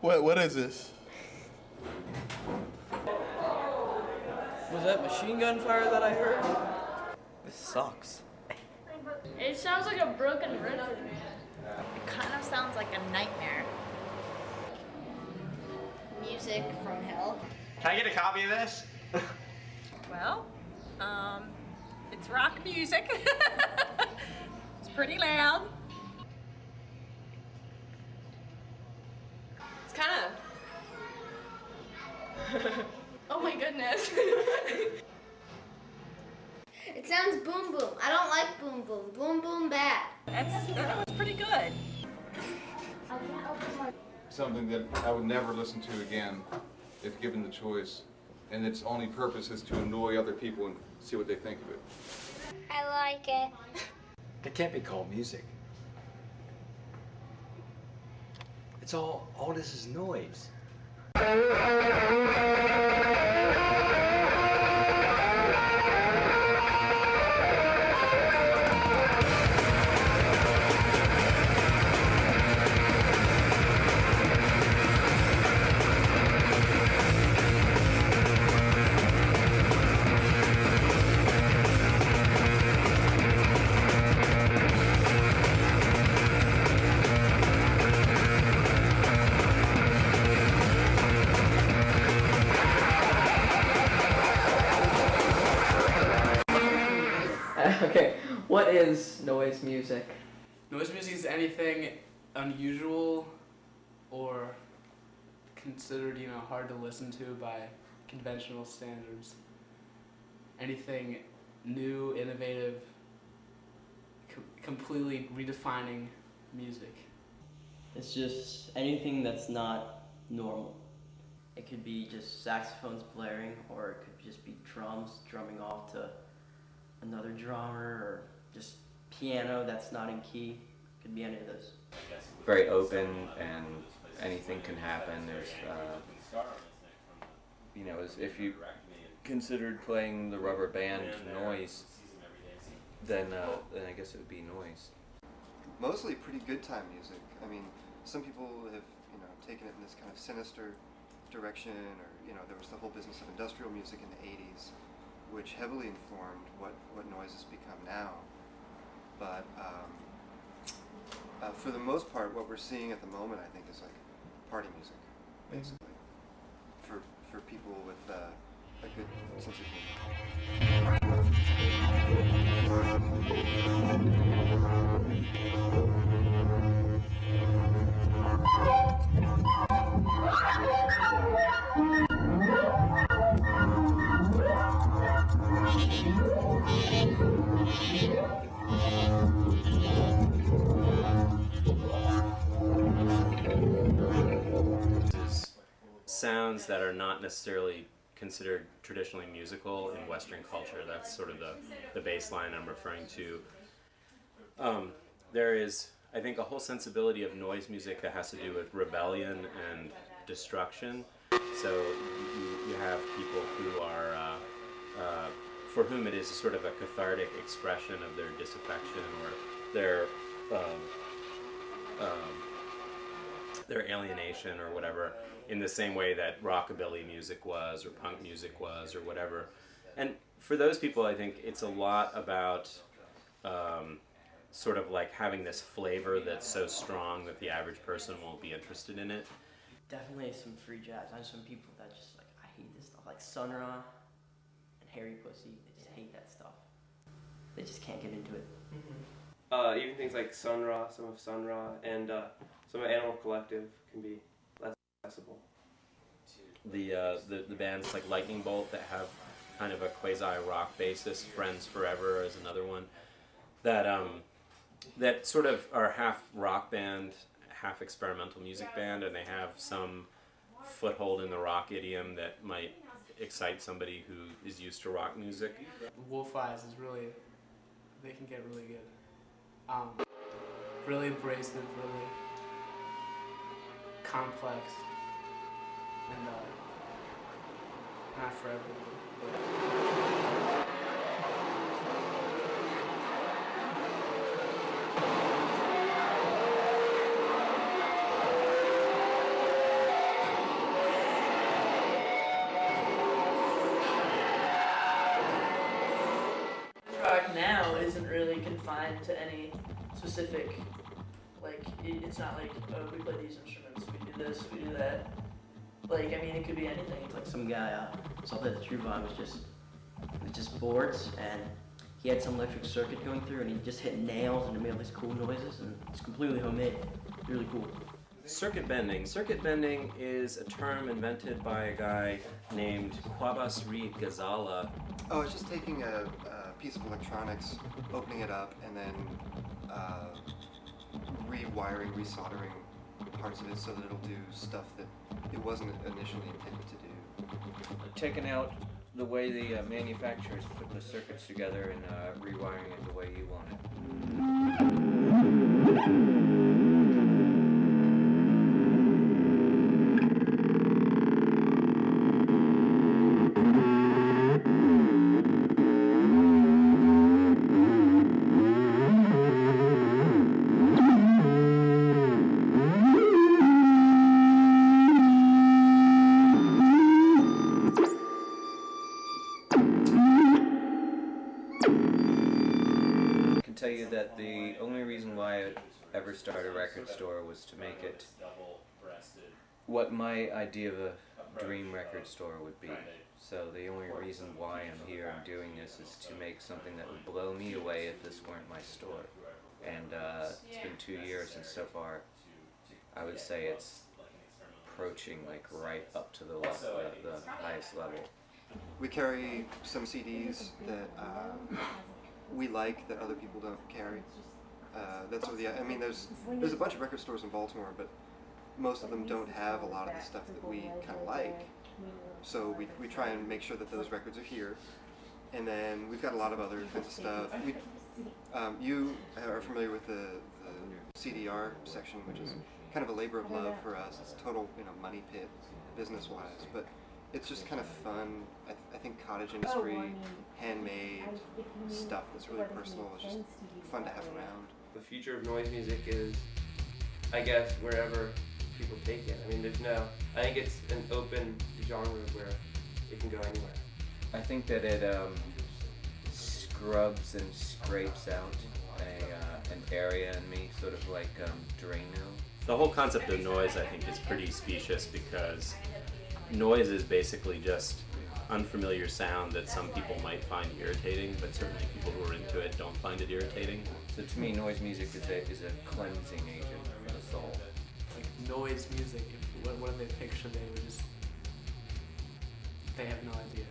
What is this? Was that machine gun fire that I heard? This sucks. It sounds like a broken record. It kind of sounds like a nightmare. Music from hell. Can I get a copy of this? Well, it's rock music. It's pretty loud. It's kind of... Oh my goodness. It sounds boom boom. I don't like boom boom. Boom boom bad. That was pretty good. Something that I would never listen to again if given the choice, and its only purpose is to annoy other people and see what they think of it. I like it. It can't be called music. It's all this is noise. Okay, what is noise music? Noise music is anything unusual or considered, hard to listen to by conventional standards. Anything new, innovative, completely redefining music. It's just anything that's not normal. It could be just saxophones blaring, or it could just be drums drumming off to another drummer, or just piano that's not in key. Could be any of those. Very open, and anything can happen. There's, if you considered playing the rubber band noise, then I guess it would be noise. Mostly pretty good time music. I mean, some people have, taken it in this kind of sinister direction, or, there was the whole business of industrial music in the 80s, which heavily informed what noise has become now. But for the most part, what we're seeing at the moment, I think, is like party music, basically, for people with a good sense Sounds that are not necessarily considered traditionally musical in Western culture. That's sort of the baseline I'm referring to. There is, I think, a whole sensibility of noise music that has to do with rebellion and destruction. So you have people who are, for whom it is sort of a cathartic expression of their disaffection or their alienation or whatever, in the same way that rockabilly music was, or punk music was, or whatever. And for those people, I think it's a lot about sort of like having this flavor that's so strong that the average person won't be interested in it. Definitely some free jazz. I know some people that just like, I hate this stuff, like Sun Ra and Harry Pussy. They just hate that stuff. They just can't get into it. Mm-hmm. Even things like Sun Ra, some of Sun Ra, and some of Animal Collective can be less accessible. The bands like Lightning Bolt that have kind of a quasi-rock basis, Friends Forever is another one, that sort of are half rock band, half experimental music band, and they have some foothold in the rock idiom that might excite somebody who is used to rock music. Wolf Eyes is really, they can get really good. Really abrasive, really complex, and not for everyone. confined to any specific, like, it's not like, oh, we play these instruments, we do this, we do that. Like, I mean, it could be anything. Like some guy saw that the True Bomb was just boards, and he had some electric circuit going through, and he just hit nails, and it made all these cool noises, and it's completely homemade. Really cool. Circuit bending. Circuit bending is a term invented by a guy named Quabas Reed Ghazala. Oh, it's just taking a piece of electronics, opening it up, and then rewiring, resoldering parts of it so that it'll do stuff that it wasn't initially intended to do. Taking out the way the manufacturers put the circuits together and rewiring it the way you want it. Tell you that the only reason why I ever started a record store was to make it what my idea of a dream record store would be. So the only reason why I'm here and doing this is to make something that would blow me away if this weren't my store. And it's been 2 years, and so far I would say it's approaching like right up to the highest level. We carry some CDs that we like that other people don't carry. That's sort of I mean, there's a bunch of record stores in Baltimore, but most of them don't have a lot of the stuff that we kind of like. So we try and make sure that those records are here. And then we've got a lot of other kinds of stuff. You are familiar with the CDR section, which is kind of a labor of love for us. It's a total, money pit, business-wise, but it's just kind of fun. I think cottage industry, handmade stuff that's really personal. It's just fun to have around. The future of noise music is, I guess, wherever people take it. I mean, I think it's an open genre where it can go anywhere. I think that it scrubs and scrapes out an area in me, sort of like Drano. The whole concept of noise, I think, is pretty specious because noise is basically just unfamiliar sound that some people might find irritating, but certainly people who are into it don't find it irritating. So to me, noise music is a cleansing agent for the soul. Like noise music, what do they picture? They have no idea.